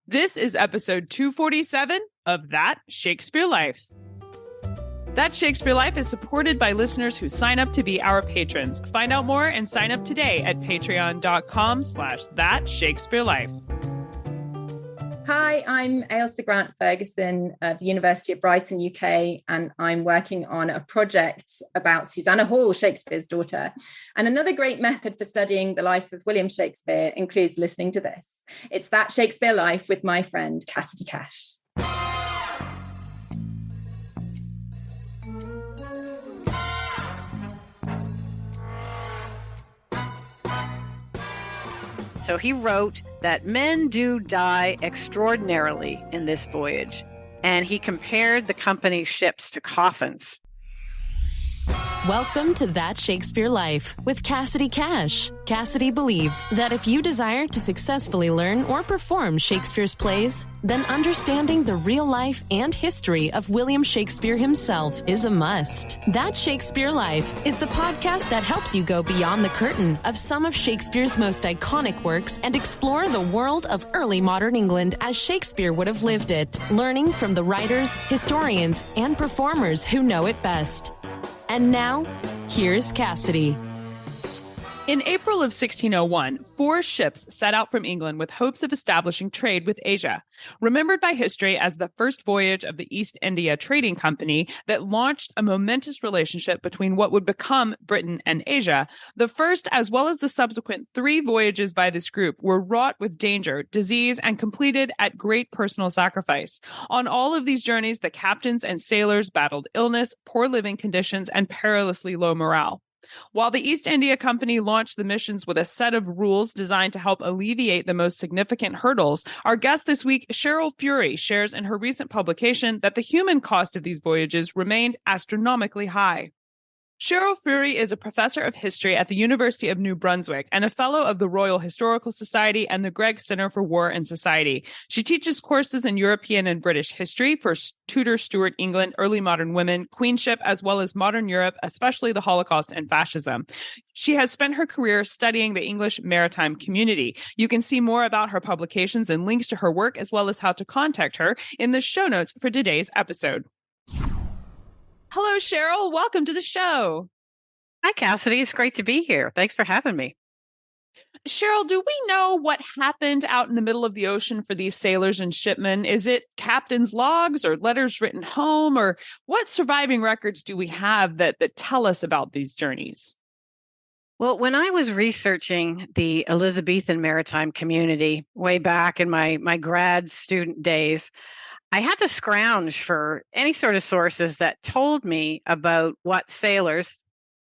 This is episode 247 of That Shakespeare Life. That Shakespeare Life is supported by listeners who sign up to be our patrons. Find out more and sign up today at patreon.com/thatshakespearelife. Hi, I'm Ailsa Grant Ferguson of the University of Brighton, UK, and I'm working on a project about Susanna Hall, Shakespeare's daughter. And another great method for studying the life of William Shakespeare includes listening to this. It's That Shakespeare Life with my friend Cassidy Cash. So he wrote that men do die extraordinarily in this voyage, and he compared the company's ships to coffins. Welcome to That Shakespeare Life with Cassidy Cash. Cassidy believes that if you desire to successfully learn or perform Shakespeare's plays, then understanding the real life and history of William Shakespeare himself is a must. That Shakespeare Life is the podcast that helps you go beyond the curtain of some of Shakespeare's most iconic works and explore the world of early modern England as Shakespeare would have lived it, learning from the writers, historians, and performers who know it best. And now, here's Cassidy. In April of 1601, 4 ships set out from England with hopes of establishing trade with Asia. Remembered by history as the first voyage of the East India Trading Company that launched a momentous relationship between what would become Britain and Asia, the first as well as the subsequent 3 voyages by this group were wrought with danger, disease, and completed at great personal sacrifice. On all of these journeys, the captains and sailors battled illness, poor living conditions, and perilously low morale. While the East India Company launched the missions with a set of rules designed to help alleviate the most significant hurdles, our guest this week, Cheryl Fury, shares in her recent publication that the human cost of these voyages remained astronomically high. Cheryl Fury is a professor of history at the University of New Brunswick and a fellow of the Royal Historical Society and the Gregg Center for War and Society. She teaches courses in European and British history for Tudor Stuart England, early modern women, queenship, as well as modern Europe, especially the Holocaust and fascism. She has spent her career studying the English maritime community. You can see more about her publications and links to her work, as well as how to contact her, in the show notes for today's episode. Hello, Cheryl. Welcome to the show. Hi, Cassidy. It's great to be here. Thanks for having me. Cheryl, do we know what happened out in the middle of the ocean for these sailors and shipmen? Is it captain's logs or letters written home? Or what surviving records do we have that tell us about these journeys? Well, when I was researching the Elizabethan maritime community way back in my grad student days, I had to scrounge for any sort of sources that told me about what sailors,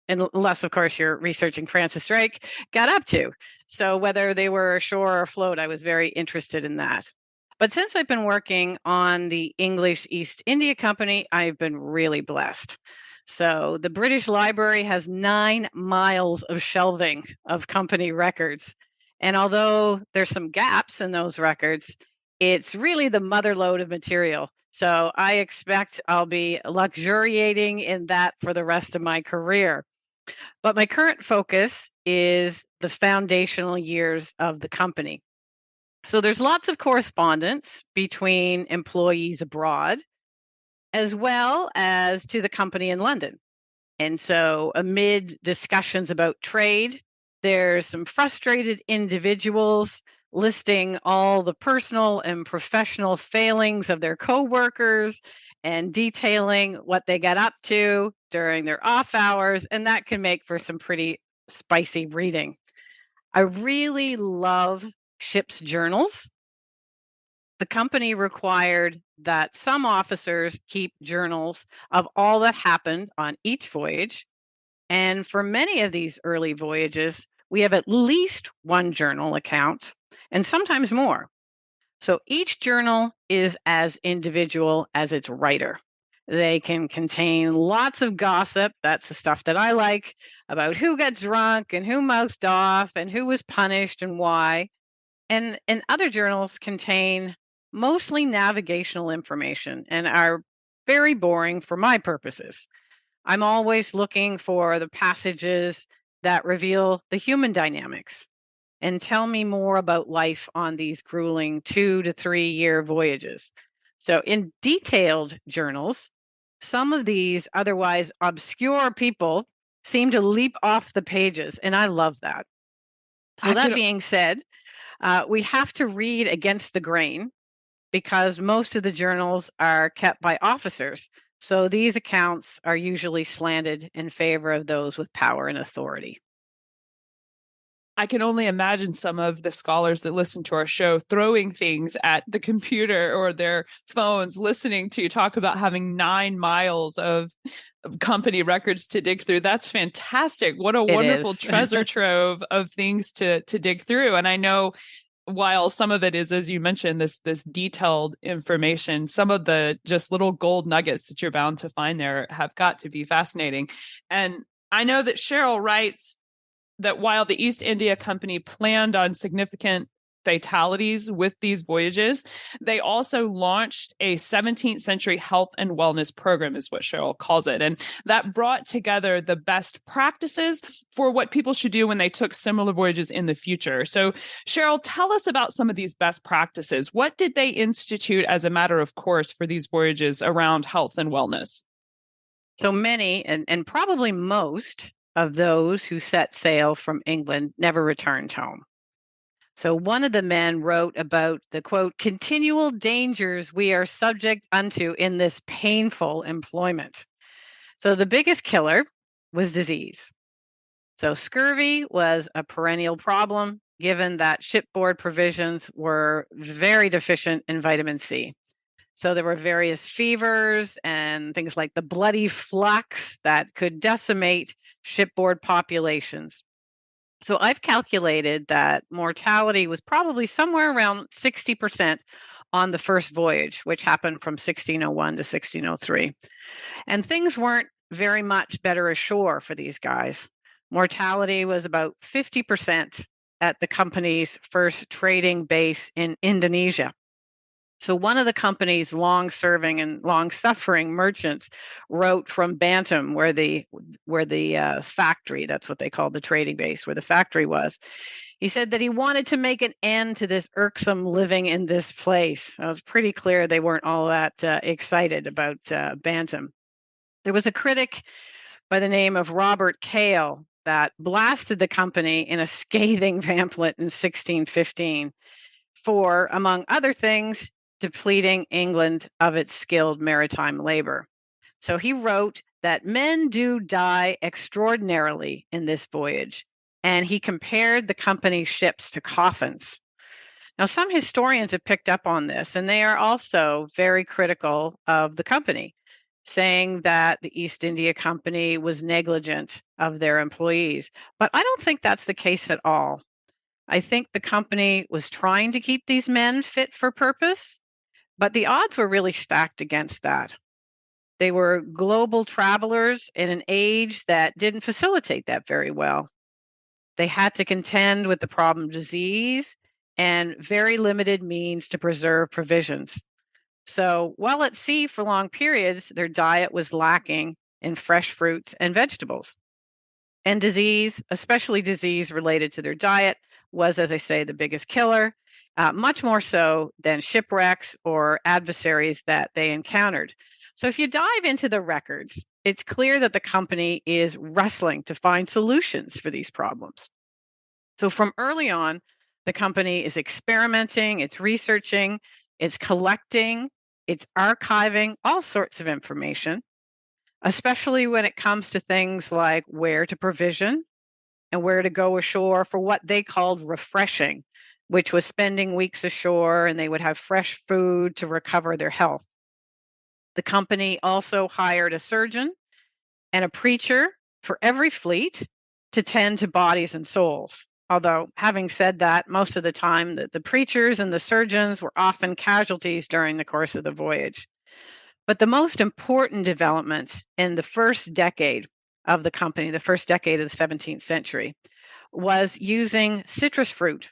unless, of course, you're researching Francis Drake, got up to. So whether they were ashore or afloat, I was very interested in that. But since I've been working on the English East India Company, I've been really blessed. So the British Library has 9 miles of shelving of company records. And although there's some gaps in those records, it's really the mother lode of material. So I expect I'll be luxuriating in that for the rest of my career. But my current focus is the foundational years of the company. So there's lots of correspondence between employees abroad, as well as to the company in London. And so amid discussions about trade, there's some frustrated individuals listing all the personal and professional failings of their coworkers and detailing what they got up to during their off hours, and that can make for some pretty spicy reading. I really love ship's journals. The company required that some officers keep journals of all that happened on each voyage, and for many of these early voyages, we have at least one journal account, and sometimes more. So each journal is as individual as its writer. They can contain lots of gossip, that's the stuff that I like, about who got drunk and who mouthed off and who was punished and why. And other journals contain mostly navigational information and are very boring for my purposes. I'm always looking for the passages that reveal the human dynamics. and tell me more about life on these grueling 2 to 3 year voyages. So, in detailed journals, some of these otherwise obscure people seem to leap off the pages, and I love that. So, that being said, we have to read against the grain because most of the journals are kept by officers. So these accounts are usually slanted in favor of those with power and authority. I can only imagine some of the scholars that listen to our show throwing things at the computer or their phones, listening to you talk about having 9 miles of company records to dig through. That's fantastic. What a wonderful treasure trove of things to dig through. And I know while some of it is, as you mentioned, this detailed information, some of the just little gold nuggets that you're bound to find there have got to be fascinating. And I know that Cheryl writes that while the East India Company planned on significant fatalities with these voyages, they also launched a 17th century health and wellness program, is what Cheryl calls it. And that brought together the best practices for what people should do when they took similar voyages in the future. So Cheryl, tell us about some of these best practices. What did they institute as a matter of course for these voyages around health and wellness? So many, and probably most of those who set sail from England never returned home. So one of the men wrote about the, quote, continual dangers we are subject unto in this painful employment. So the biggest killer was disease. So scurvy was a perennial problem, given that shipboard provisions were very deficient in vitamin C. So there were various fevers and things like the bloody flux that could decimate shipboard populations. So I've calculated that mortality was probably somewhere around 60% on the first voyage, which happened from 1601 to 1603. And things weren't very much better ashore for these guys. Mortality was about 50% at the company's first trading base in Indonesia. So one of the company's long-serving and long-suffering merchants wrote from Bantam, where the factory, that's what they called the trading base, where the factory was. He said that he wanted to make an end to this irksome living in this place. It was pretty clear they weren't all that excited about Bantam. There was a critic by the name of Robert Cale that blasted the company in a scathing pamphlet in 1615 for, among other things, depleting England of its skilled maritime labor. So he wrote that men do die extraordinarily in this voyage, and he compared the company's ships to coffins. Now, some historians have picked up on this, and they are also very critical of the company, saying that the East India Company was negligent of their employees. But I don't think that's the case at all. I think the company was trying to keep these men fit for purpose, but the odds were really stacked against that. They were global travelers in an age that didn't facilitate that very well. They had to contend with the problem of disease and very limited means to preserve provisions. So while at sea for long periods, their diet was lacking in fresh fruits and vegetables. And disease, especially disease related to their diet, was, as I say, the biggest killer. Much more so than shipwrecks or adversaries that they encountered. So if you dive into the records, it's clear that the company is wrestling to find solutions for these problems. So from early on, the company is experimenting, it's researching, it's collecting, it's archiving all sorts of information, especially when it comes to things like where to provision and where to go ashore for what they called refreshing, which was spending weeks ashore, and they would have fresh food to recover their health. The company also hired a surgeon and a preacher for every fleet to tend to bodies and souls. Although, having said that, most of the time the preachers and the surgeons were often casualties during the course of the voyage. But the most important development in the first decade of the company, the first decade of the 17th century, was using citrus fruit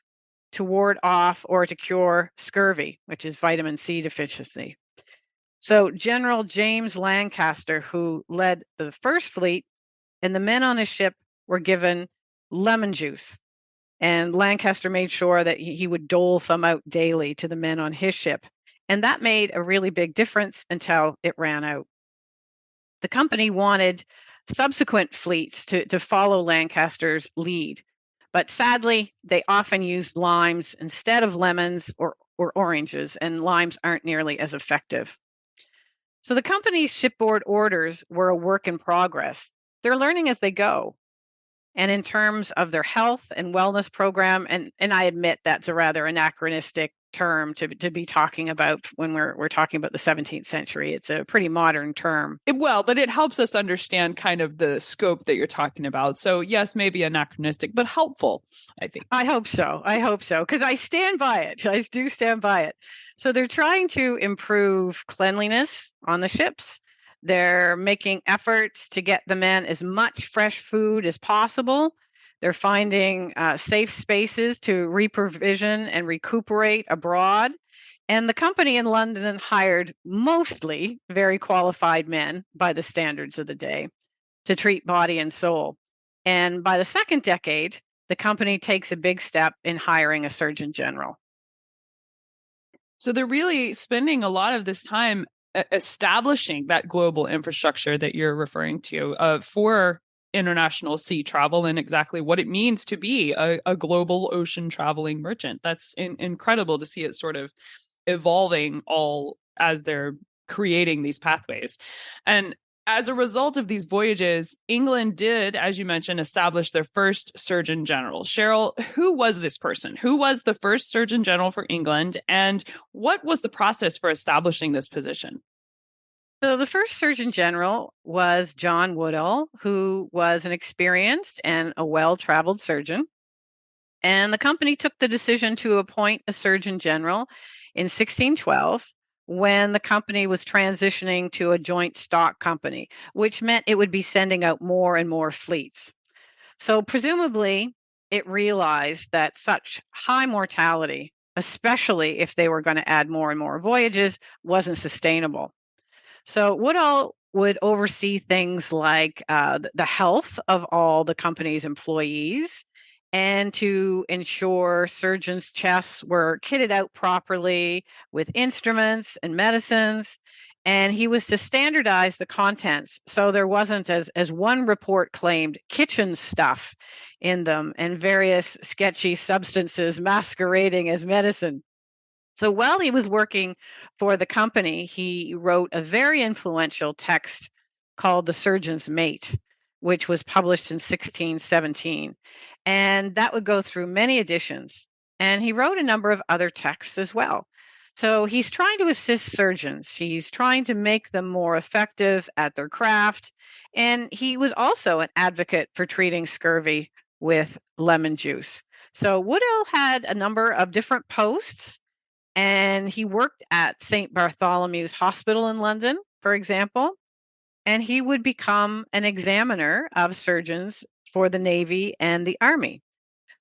to ward off or to cure scurvy, which is vitamin C deficiency. So General James Lancaster, who led the first fleet, and the men on his ship were given lemon juice. And Lancaster made sure that he would dole some out daily to the men on his ship. And that made a really big difference until it ran out. The company wanted subsequent fleets to follow Lancaster's lead. But sadly, they often used limes instead of lemons or oranges, and limes aren't nearly as effective. So the company's shipboard orders were a work in progress. They're learning as they go. And in terms of their health and wellness program, and I admit that's a rather anachronistic term to be talking about when we're talking about the 17th century. It's a pretty modern term. But it helps us understand kind of the scope that you're talking about. So yes, maybe anachronistic, but helpful, I think. I hope so, because I stand by it. I do stand by it. So they're trying to improve cleanliness on the ships. They're making efforts to get the men as much fresh food as possible. They're finding safe spaces to reprovision and recuperate abroad. And the company in London hired mostly very qualified men by the standards of the day to treat body and soul. And by the second decade, the company takes a big step in hiring a surgeon general. So they're really spending a lot of this time establishing that global infrastructure that you're referring to for international sea travel and exactly what it means to be a global ocean traveling merchant. That's incredible to see it sort of evolving all as they're creating these pathways. And as a result of these voyages, England did, as you mentioned, establish their first Surgeon General. Cheryl, who was this person? Who was the first Surgeon General for England? And what was the process for establishing this position? So the first Surgeon General was John Woodall, who was an experienced and a well-traveled surgeon. And the company took the decision to appoint a Surgeon General in 1612 when the company was transitioning to a joint stock company, which meant it would be sending out more and more fleets. So presumably, it realized that such high mortality, especially if they were going to add more and more voyages, wasn't sustainable. So Woodall would oversee things like the health of all the company's employees and to ensure surgeons' chests were kitted out properly with instruments and medicines. And he was to standardize the contents so there wasn't, as one report claimed, kitchen stuff in them and various sketchy substances masquerading as medicine. So while he was working for the company, he wrote a very influential text called The Surgeon's Mate, which was published in 1617. And that would go through many editions. And he wrote a number of other texts as well. So he's trying to assist surgeons. He's trying to make them more effective at their craft. And he was also an advocate for treating scurvy with lemon juice. So Woodall had a number of different posts. And he worked at St. Bartholomew's Hospital in London, for example, and he would become an examiner of surgeons for the Navy and the Army.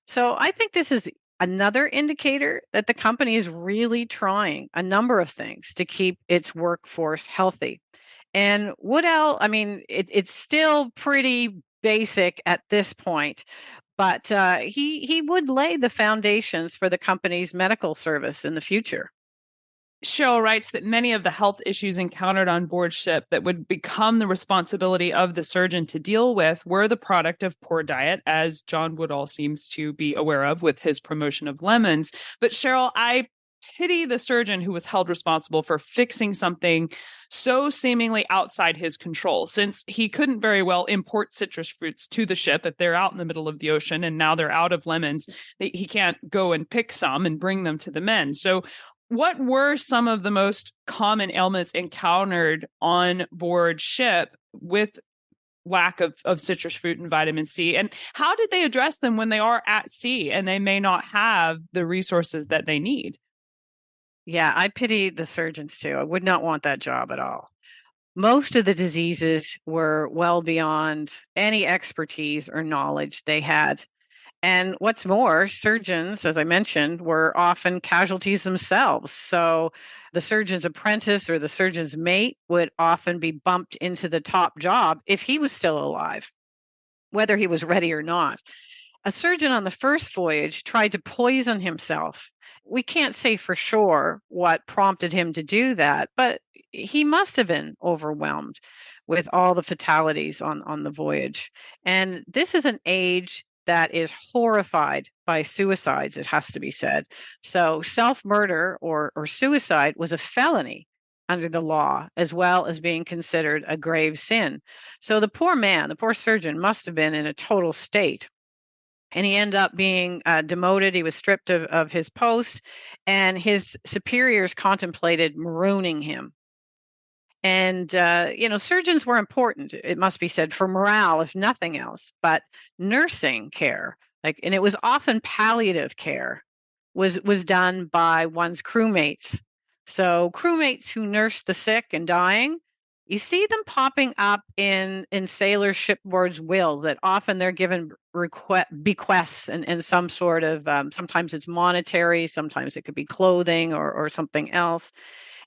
So I think this is another indicator that the company is really trying a number of things to keep its workforce healthy. And Woodall, it's still pretty basic at this point, but he would lay the foundations for the company's medical service in the future. Cheryl writes that many of the health issues encountered on board ship that would become the responsibility of the surgeon to deal with were the product of poor diet, as John Woodall seems to be aware of with his promotion of lemons. But Cheryl, I pity the surgeon who was held responsible for fixing something so seemingly outside his control, since he couldn't very well import citrus fruits to the ship if they're out in the middle of the ocean and now they're out of lemons. He can't go and pick some and bring them to the men. So what were some of the most common ailments encountered on board ship with lack of citrus fruit and vitamin C? And how did they address them when they are at sea and they may not have the resources that they need? Yeah, I pity the surgeons too. I would not want that job at all. Most of the diseases were well beyond any expertise or knowledge they had. And what's more, surgeons, as I mentioned, were often casualties themselves. So the surgeon's apprentice or the surgeon's mate would often be bumped into the top job if he was still alive, whether he was ready or not. A surgeon on the first voyage tried to poison himself. We can't say for sure what prompted him to do that, but he must have been overwhelmed with all the fatalities on the voyage. And this is an age that is horrified by suicides, it has to be said. So self-murder or suicide was a felony under the law, as well as being considered a grave sin. So the poor man, the poor surgeon, must have been in a total state. And he ended up being demoted. He was stripped of his post, and his superiors contemplated marooning him. And, surgeons were important, it must be said, for morale, if nothing else. But nursing care, and it was often palliative care, was done by one's crewmates. So crewmates who nursed the sick and dying, you see them popping up in sailors' shipboard's will, that often they're given bequests and some sort of, sometimes it's monetary, sometimes it could be clothing or something else.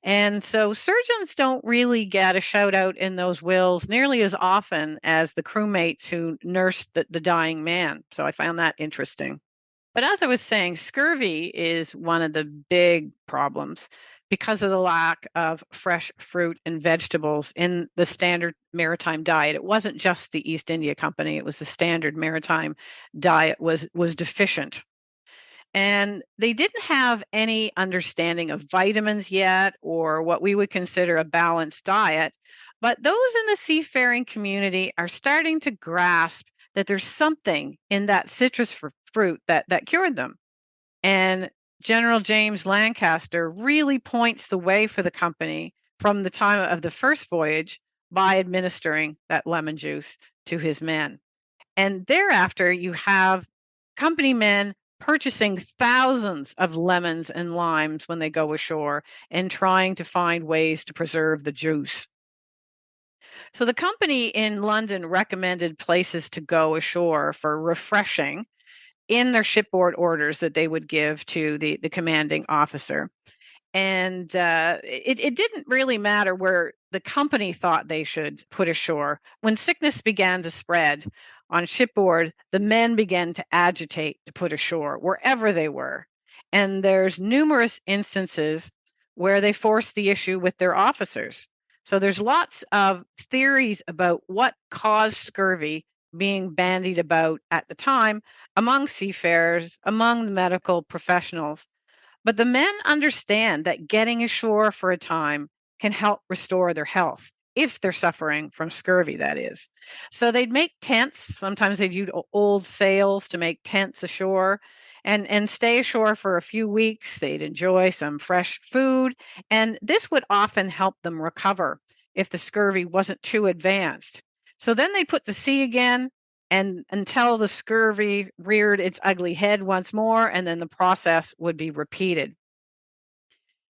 And so surgeons don't really get a shout out in those wills nearly as often as the crewmates who nursed the dying man. So I found that interesting. But as I was saying, scurvy is one of the big problems because of the lack of fresh fruit and vegetables in the standard maritime diet. It wasn't just the East India Company, it was the standard maritime diet was deficient. And they didn't have any understanding of vitamins yet, or what we would consider a balanced diet. But those in the seafaring community are starting to grasp that there's something in that citrus fruit that cured them. And General James Lancaster really points the way for the company from the time of the first voyage by administering that lemon juice to his men. And thereafter, you have company men purchasing thousands of lemons and limes when they go ashore and trying to find ways to preserve the juice. So the company in London recommended places to go ashore for refreshing in their shipboard orders that they would give to the commanding officer. And it didn't really matter where the company thought they should put ashore. When sickness began to spread on shipboard, the men began to agitate to put ashore wherever they were. And there's numerous instances where they forced the issue with their officers. So there's lots of theories about what caused scurvy being bandied about at the time among seafarers, among the medical professionals. But the men understand that getting ashore for a time can help restore their health, if they're suffering from scurvy, that is. So they'd make tents. Sometimes they'd use old sails to make tents ashore and stay ashore for a few weeks. They'd enjoy some fresh food. And this would often help them recover if the scurvy wasn't too advanced. So then they'd put to sea again, and until the scurvy reared its ugly head once more, and then the process would be repeated.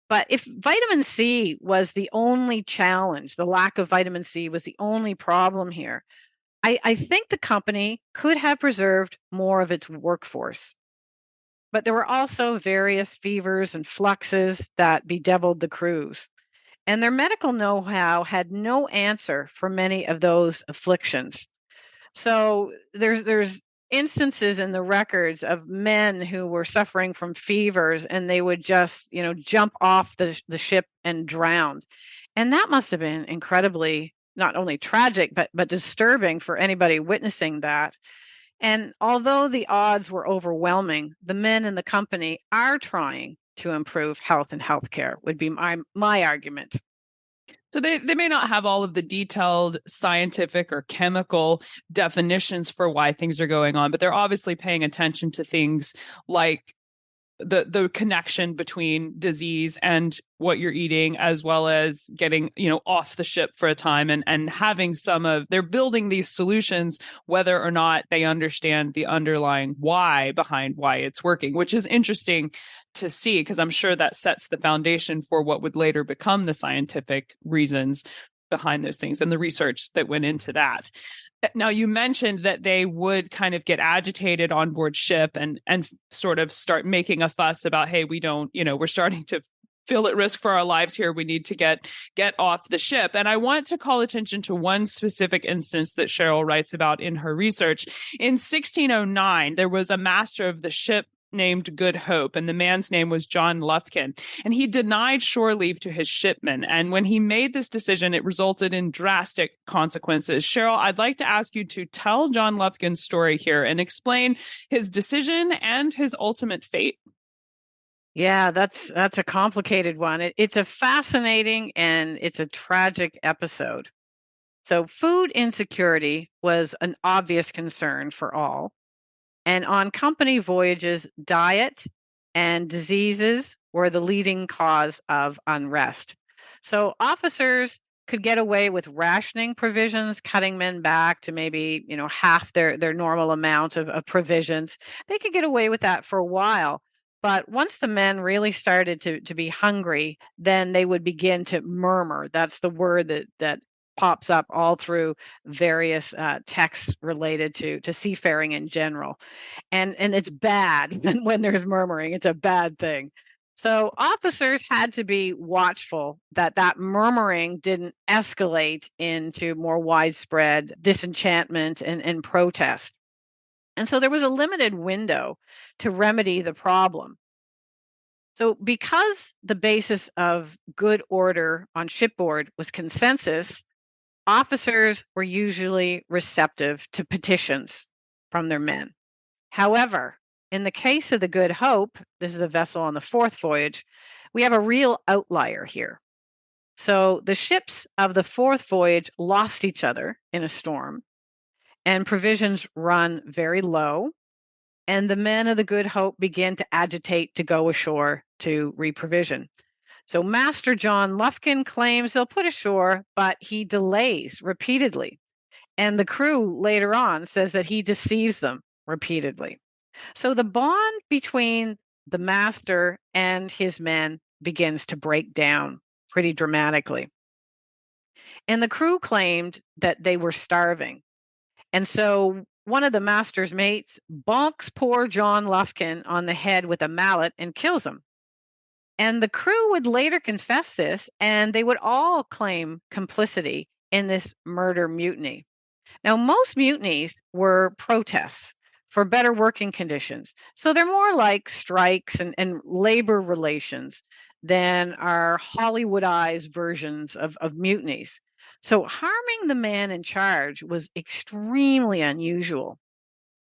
But if vitamin C was the only challenge, the lack of vitamin C was the only problem here, I think the company could have preserved more of its workforce. But there were also various fevers and fluxes that bedeviled the crews. And their medical know-how had no answer for many of those afflictions. So there's instances in the records of men who were suffering from fevers, and they would just, jump off the ship and drown. And that must have been incredibly not only tragic, but disturbing for anybody witnessing that. And although the odds were overwhelming, the men in the company are trying to improve health and healthcare, would be my argument. So they may not have all of the detailed scientific or chemical definitions for why things are going on, but they're obviously paying attention to things like the connection between disease and what you're eating, as well as getting, off the ship for a time and having they're building these solutions, whether or not they understand the underlying why behind why it's working, which is interesting to see, because I'm sure that sets the foundation for what would later become the scientific reasons behind those things and the research that went into that. Now, you mentioned that they would kind of get agitated on board ship and sort of start making a fuss about, hey, we don't, we're starting to feel at risk for our lives here. We need to get off the ship. And I want to call attention to one specific instance that Cheryl writes about in her research. In 1609, there was a master of the ship named Good Hope, and the man's name was John Lufkin, and he denied shore leave to his shipmen. And when he made this decision, it resulted in drastic consequences. Cheryl, I'd like to ask you to tell John Lufkin's story here and explain his decision and his ultimate fate. Yeah, that's a complicated one. It's a fascinating and it's a tragic episode. So food insecurity was an obvious concern for all. And on company voyages, diet and diseases were the leading cause of unrest. So officers could get away with rationing provisions, cutting men back to maybe, half their normal amount of provisions. They could get away with that for a while. But once the men really started to be hungry, then they would begin to murmur. That's the word that pops up all through various texts related to seafaring in general. And it's bad when there's murmuring. It's a bad thing. So officers had to be watchful that murmuring didn't escalate into more widespread disenchantment and protest. And so there was a limited window to remedy the problem. So because the basis of good order on shipboard was consensus, officers were usually receptive to petitions from their men. However, in the case of the Good Hope, this is a vessel on the fourth voyage, we have a real outlier here. So the ships of the fourth voyage lost each other in a storm, and provisions run very low, and the men of the Good Hope begin to agitate to go ashore to reprovision. So Master John Lufkin claims they'll put ashore, but he delays repeatedly. And the crew later on says that he deceives them repeatedly. So the bond between the master and his men begins to break down pretty dramatically. And the crew claimed that they were starving. And so one of the master's mates bonks poor John Lufkin on the head with a mallet and kills him. And the crew would later confess this, and they would all claim complicity in this murder mutiny. Now, most mutinies were protests for better working conditions. So they're more like strikes and labor relations than our Hollywoodized versions of mutinies. So harming the man in charge was extremely unusual.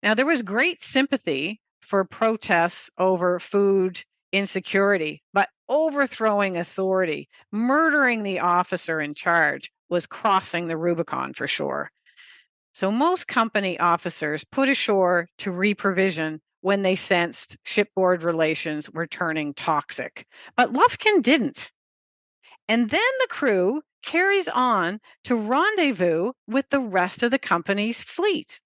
Now, there was great sympathy for protests over food insecurity, but overthrowing authority, murdering the officer in charge was crossing the Rubicon for sure. So most company officers put ashore to reprovision when they sensed shipboard relations were turning toxic. But Lufkin didn't. And then the crew carries on to rendezvous with the rest of the company's fleet.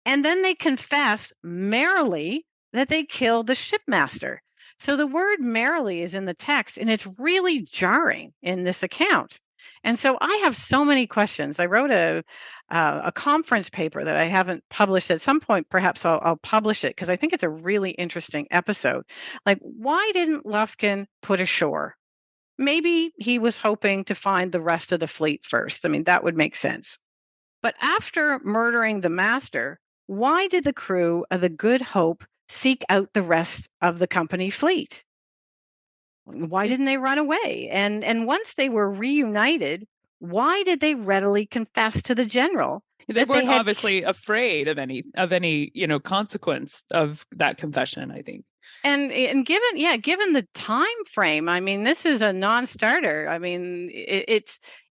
And then they confess merrily that they killed the shipmaster. So the word merrily is in the text, and it's really jarring in this account. And so I have so many questions. I wrote a conference paper that I haven't published. At some point, perhaps I'll publish it because I think it's a really interesting episode. Like, why didn't Lufkin put ashore? Maybe he was hoping to find the rest of the fleet first. I mean, that would make sense. But after murdering the master, why did the crew of the Good Hope seek out the rest of the company fleet? Why didn't they run away? And once they were reunited, why did they readily confess to the general? They weren't obviously afraid of any consequence of that confession, I think. And given the time frame, I mean, this is a non-starter. I mean,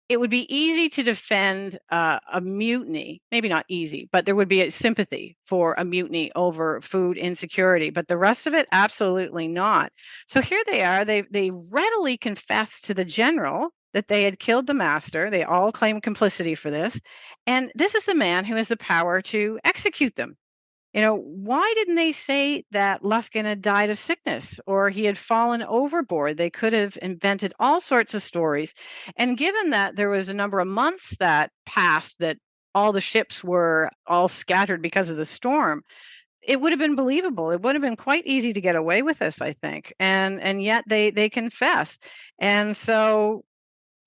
it would be easy to defend a mutiny. Maybe not easy, but there would be a sympathy for a mutiny over food insecurity. But the rest of it, absolutely not. So here they are. They readily confess to the general that they had killed the master. They all claim complicity for this. And this is the man who has the power to execute them. Why didn't they say that Lufkin had died of sickness or he had fallen overboard? They could have invented all sorts of stories. And given that there was a number of months that passed that all the ships were all scattered because of the storm, it would have been believable. It would have been quite easy to get away with this, I think. And yet they confess. And so,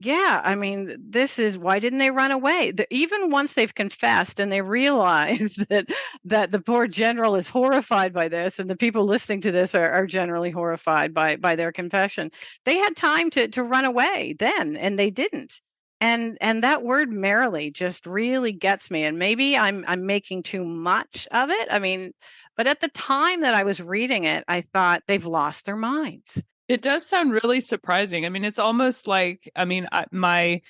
yeah, I mean, this is why didn't they run away? Even once they've confessed and they realize that the poor general is horrified by this, and the people listening to this are generally horrified by their confession. They had time to run away then, and they didn't. And that word merrily just really gets me. And maybe I'm making too much of it. I mean, but at the time that I was reading it, I thought they've lost their minds. It does sound really surprising. I mean, it's almost like, my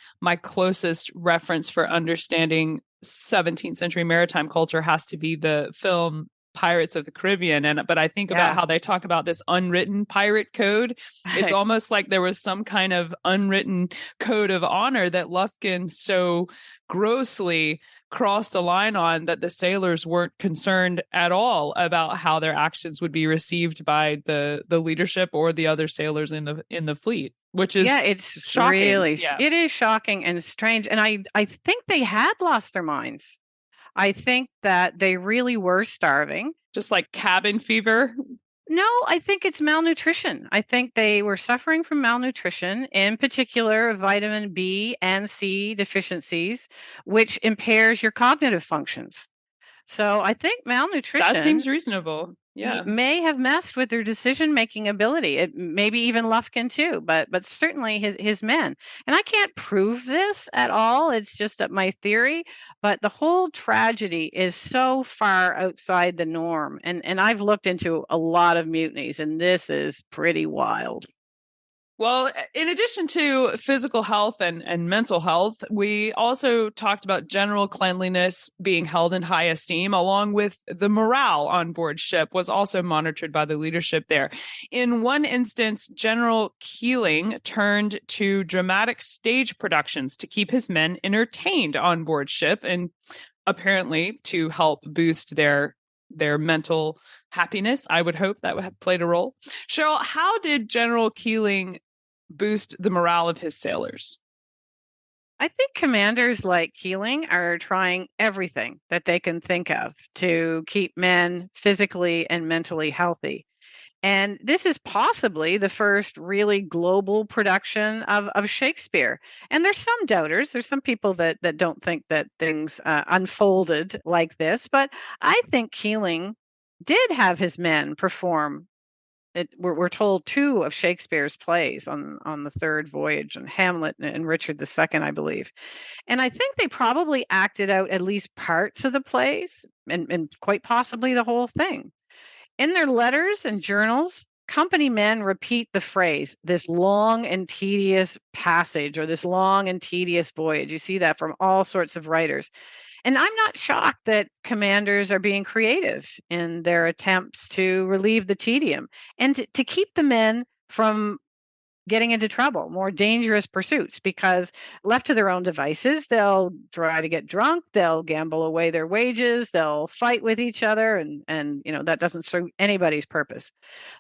closest reference for understanding 17th century maritime culture has to be the film Pirates of the Caribbean. But I think about how they talk about this unwritten pirate code. It's almost like there was some kind of unwritten code of honor that Lufkin so grossly crossed a line on that the sailors weren't concerned at all about how their actions would be received by the leadership or the other sailors in the fleet, which is it's shocking. It is shocking and strange. And I think they had lost their minds. I think that they really were starving. Just like cabin fever. No, I think it's malnutrition. I think they were suffering from malnutrition, in particular vitamin B and C deficiencies, which impairs your cognitive functions. So I think malnutrition, that seems reasonable. Yeah, may have messed with their decision-making ability. It maybe even Lufkin too, but certainly his men. And I can't prove this at all. It's just my theory. But the whole tragedy is so far outside the norm. And I've looked into a lot of mutinies, and this is pretty wild. Well, in addition to physical health and mental health, we also talked about general cleanliness being held in high esteem, along with the morale on board ship was also monitored by the leadership there. In one instance, General Keeling turned to dramatic stage productions to keep his men entertained on board ship, and apparently to help boost their mental happiness. I would hope that would have played a role. Cheryl, how did General Keeling boost the morale of his sailors? I think commanders like Keeling are trying everything that they can think of to keep men physically and mentally healthy. And this is possibly the first really global production of Shakespeare. And there's some doubters. There's some people that don't think that things unfolded like this. But I think Keeling did have his men perform. We're told 2 of Shakespeare's plays on the third voyage, and Hamlet and Richard II, I believe. And I think they probably acted out at least parts of the plays and quite possibly the whole thing. In their letters and journals, company men repeat the phrase, this long and tedious passage or this long and tedious voyage. You see that from all sorts of writers. And I'm not shocked that commanders are being creative in their attempts to relieve the tedium and to keep the men from getting into trouble, more dangerous pursuits, because left to their own devices, they'll try to get drunk, they'll gamble away their wages, they'll fight with each other, and that doesn't serve anybody's purpose.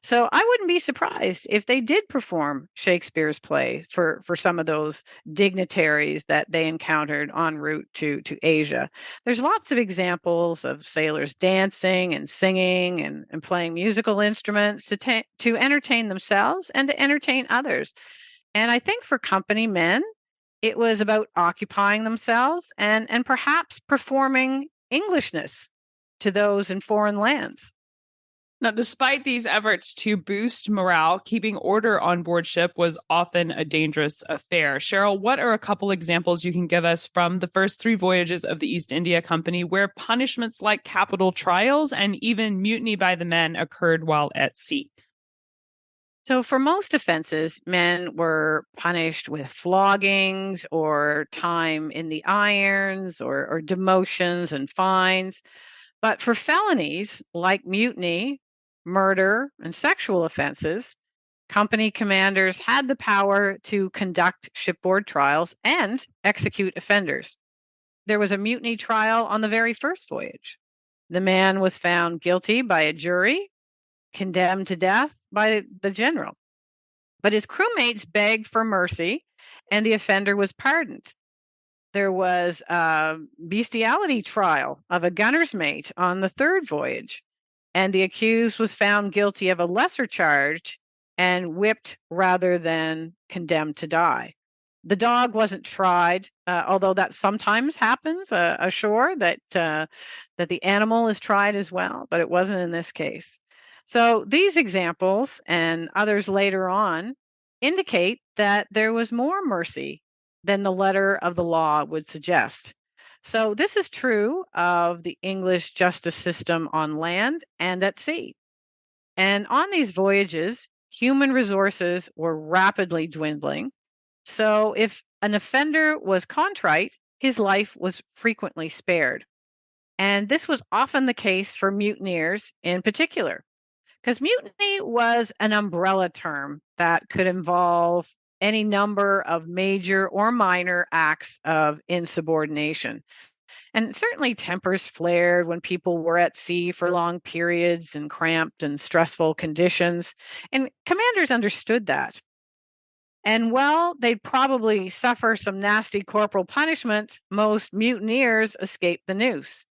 So I wouldn't be surprised if they did perform Shakespeare's play for some of those dignitaries that they encountered en route to Asia. There's lots of examples of sailors dancing and singing and playing musical instruments to entertain themselves and to entertain others. And I think for company men, it was about occupying themselves and perhaps performing Englishness to those in foreign lands. Now, despite these efforts to boost morale, keeping order on board ship was often a dangerous affair. Cheryl, what are a couple examples you can give us from the first 3 voyages of the East India Company where punishments like capital trials and even mutiny by the men occurred while at sea? So for most offenses, men were punished with floggings or time in the irons or demotions and fines. But for felonies like mutiny, murder, and sexual offenses, company commanders had the power to conduct shipboard trials and execute offenders. There was a mutiny trial on the very first voyage. The man was found guilty by a jury, condemned to death by the general. But his crewmates begged for mercy, and the offender was pardoned. There was a bestiality trial of a gunner's mate on the third voyage. and the accused was found guilty of a lesser charge and whipped rather than condemned to die. The dog wasn't tried, although that sometimes happens ashore, that the animal is tried as well, but it wasn't in this case. So these examples and others later on indicate that there was more mercy than the letter of the law would suggest. So this is true of the English justice system on land and at sea. And on these voyages, human resources were rapidly dwindling. So if an offender was contrite, his life was frequently spared. And this was often the case for mutineers in particular, because mutiny was an umbrella term that could involve any number of major or minor acts of insubordination. And certainly tempers flared when people were at sea for long periods in cramped and stressful conditions. And commanders understood that. And while they'd probably suffer some nasty corporal punishment, most mutineers escaped the noose.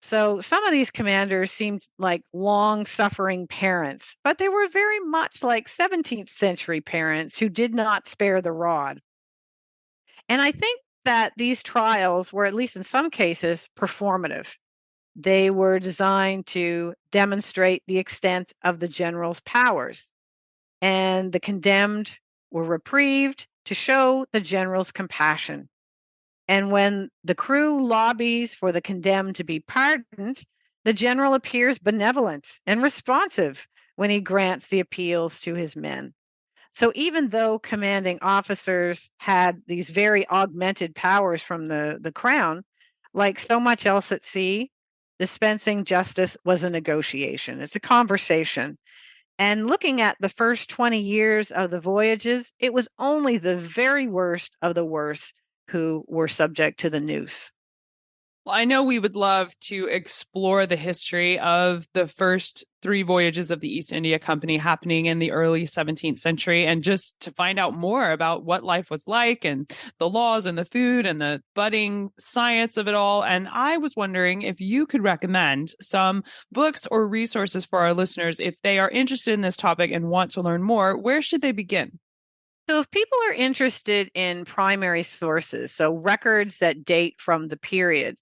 So some of these commanders seemed like long suffering parents, but they were very much like 17th century parents who did not spare the rod. And I think that these trials were, at least in some cases, performative. They were designed to demonstrate the extent of the general's powers, and the condemned were reprieved to show the general's compassion. And when the crew lobbies for the condemned to be pardoned, the general appears benevolent and responsive when he grants the appeals to his men. So even though commanding officers had these very augmented powers from the crown, like so much else at sea, dispensing justice was a negotiation. It's a conversation. And looking at the first 20 years of the voyages, it was only the very worst of the worst who were subject to the noose. Well, I know we would love to explore the history of the first 3 voyages of the East India Company happening in the early 17th century, and just to find out more about what life was like and the laws and the food and the budding science of it all. And I was wondering if you could recommend some books or resources for our listeners if they are interested in this topic and want to learn more. Where should they begin? So if people are interested in primary sources, so records that date from the period,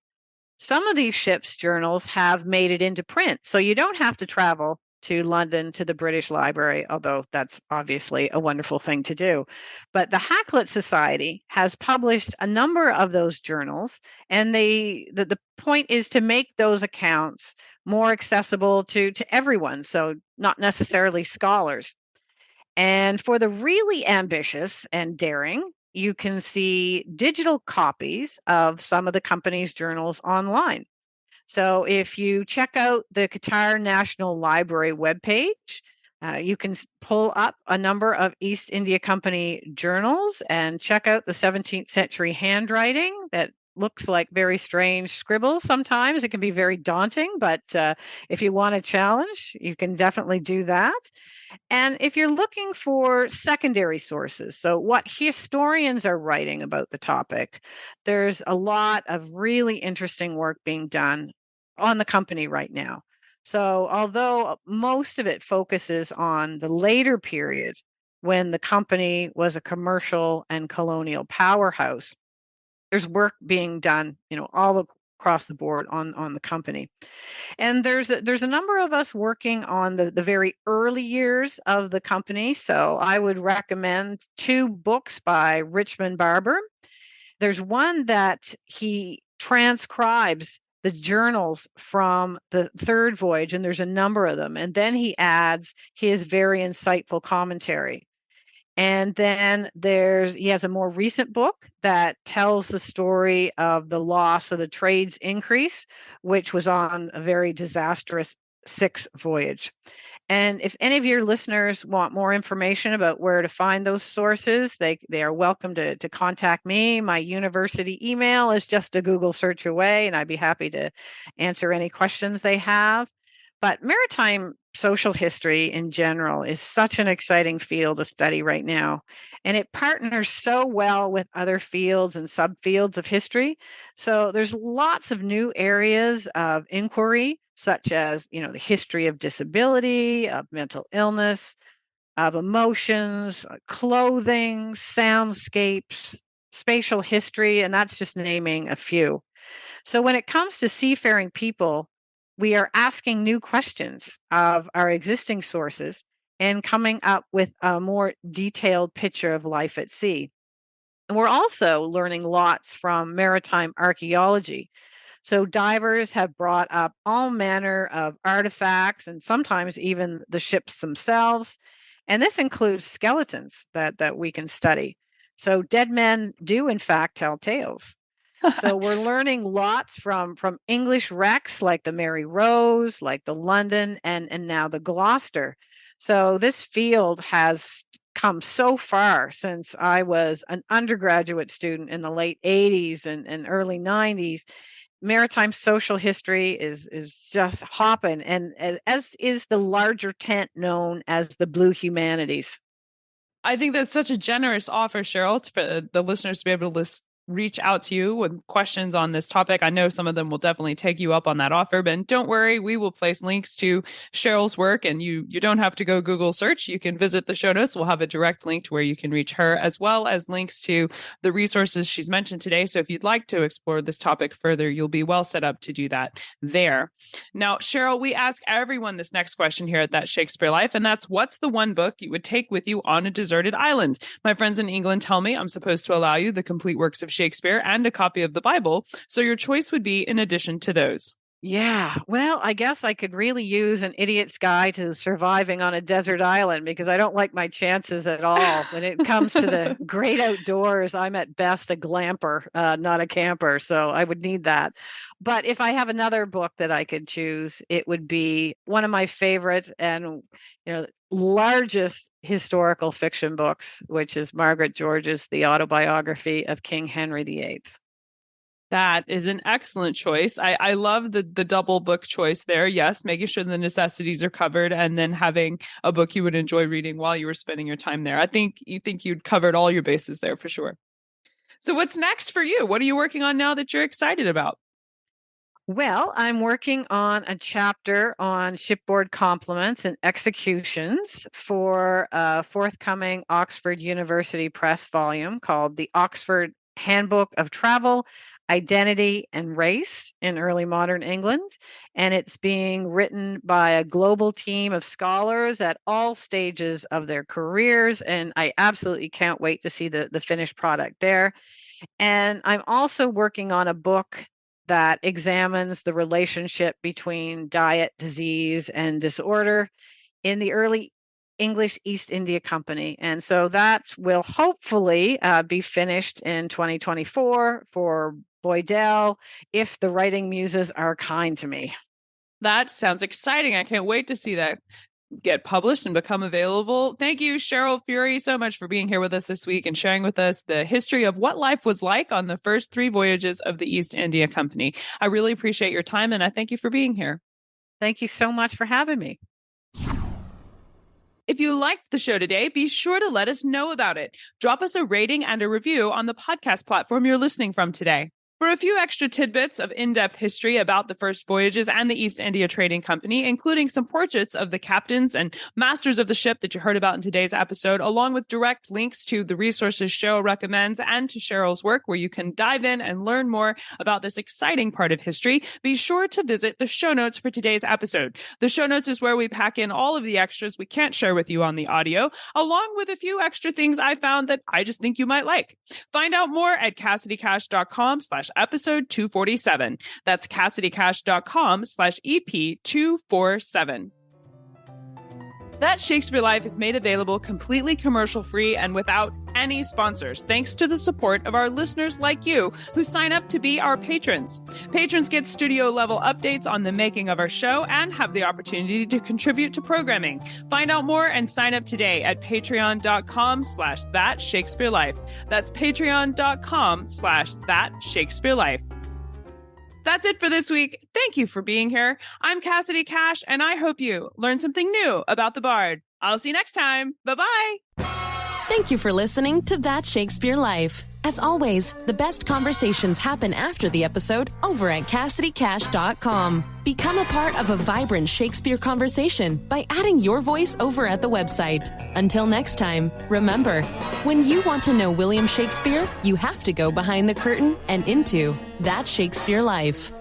some of these ships' journals have made it into print, so you don't have to travel to London to the British Library, although that's obviously a wonderful thing to do. But the Hakluyt Society has published a number of those journals, and the point is to make those accounts more accessible to everyone, so not necessarily scholars. And for the really ambitious and daring, you can see digital copies of some of the company's journals online. So if you check out the Qatar National Library webpage, you can pull up a number of East India Company journals and check out the 17th century handwriting that looks like very strange scribbles sometimes. It can be very daunting, but if you want a challenge, you can definitely do that. And if you're looking for secondary sources, so what historians are writing about the topic, there's a lot of really interesting work being done on the company right now. So although most of it focuses on the later period when the company was a commercial and colonial powerhouse, there's work being done, all across the board on the company. And there's a number of us working on the very early years of the company. So I would recommend 2 books by Richmond Barber. There's one that he transcribes the journals from the 3rd voyage, and there's a number of them. And then he adds his very insightful commentary. And then he has a more recent book that tells the story of the loss of the trade's increase, which was on a very disastrous 6th voyage. And if any of your listeners want more information about where to find those sources, they are welcome to contact me. My university email is just a Google search away, and I'd be happy to answer any questions they have. But maritime social history in general is such an exciting field to study right now. And it partners so well with other fields and subfields of history. So there's lots of new areas of inquiry, such as, the history of disability, of mental illness, of emotions, clothing, soundscapes, spatial history, and that's just naming a few. So when it comes to seafaring people, we are asking new questions of our existing sources and coming up with a more detailed picture of life at sea. And we're also learning lots from maritime archaeology. So divers have brought up all manner of artifacts and sometimes even the ships themselves. And this includes skeletons that we can study. So dead men do, in fact, tell tales. So we're learning lots from English wrecks like the Mary Rose, like the London, and now the Gloucester. So this field has come so far since I was an undergraduate student in the late 80s and early 90s. Maritime social history is just hopping, and as is the larger tent known as the Blue Humanities. I think that's such a generous offer, Cheryl, for the listeners to be able to reach out to you with questions on this topic. I know some of them will definitely take you up on that offer, but don't worry, we will place links to Cheryl's work, and you don't have to go Google search. You can visit the show notes. We'll have a direct link to where you can reach her, as well as links to the resources she's mentioned today. So if you'd like to explore this topic further, you'll be well set up to do that there. Now, Cheryl, we ask everyone this next question here at That Shakespeare Life, and that's, what's the one book you would take with you on a deserted island? My friends in England tell me I'm supposed to allow you the complete works of Shakespeare and a copy of the Bible. So your choice would be in addition to those. Yeah, well, I guess I could really use An Idiot's Guide to Surviving on a Desert Island, because I don't like my chances at all. When it comes to the great outdoors, I'm at best a glamper, not a camper. So I would need that. But if I have another book that I could choose, it would be one of my favorite and largest historical fiction books, which is Margaret George's The Autobiography of King Henry VIII. That is an excellent choice. I love the double book choice there. Yes, making sure the necessities are covered and then having a book you would enjoy reading while you were spending your time there. I think you'd covered all your bases there for sure. So what's next for you? What are you working on now that you're excited about? Well, I'm working on a chapter on shipboard compliments and executions for a forthcoming Oxford University Press volume called The Oxford Handbook of Travel, Identity and Race in Early Modern England. And it's being written by a global team of scholars at all stages of their careers. And I absolutely can't wait to see the finished product there. And I'm also working on a book that examines the relationship between diet, disease, and disorder in the early English East India Company. And so that will hopefully be finished in 2024 for Boydell, if the writing muses are kind to me. That sounds exciting. I can't wait to see that get published and become available. Thank you, Cheryl Fury, so much for being here with us this week and sharing with us the history of what life was like on the first 3 voyages of the East India Company. I really appreciate your time, and I thank you for being here. Thank you so much for having me. If you liked the show today, be sure to let us know about it. Drop us a rating and a review on the podcast platform you're listening from today. For a few extra tidbits of in-depth history about the first voyages and the East India Trading Company, including some portraits of the captains and masters of the ship that you heard about in today's episode, along with direct links to the resources Cheryl recommends and to Cheryl's work, where you can dive in and learn more about this exciting part of history, be sure to visit the show notes for today's episode. The show notes is where we pack in all of the extras we can't share with you on the audio, along with a few extra things I found that I just think you might like. Find out more at CassidyCash.com/episode 247. That's CassidyCash.com/EP247. That Shakespeare Life is made available completely commercial free and without any sponsors, thanks to the support of our listeners like you who sign up to be our patrons. Patrons get studio level updates on the making of our show and have the opportunity to contribute to programming. Find out more and sign up today at patreon.com/thatshakespearelife. That's patreon.com/thatshakespearelife. That's it for this week. Thank you for being here. I'm Cassidy Cash, and I hope you learned something new about the Bard. I'll see you next time. Bye-bye. Thank you for listening to That Shakespeare Life. As always, the best conversations happen after the episode over at CassidyCash.com. Become a part of a vibrant Shakespeare conversation by adding your voice over at the website. Until next time, remember, when you want to know William Shakespeare, you have to go behind the curtain and into That Shakespeare Life.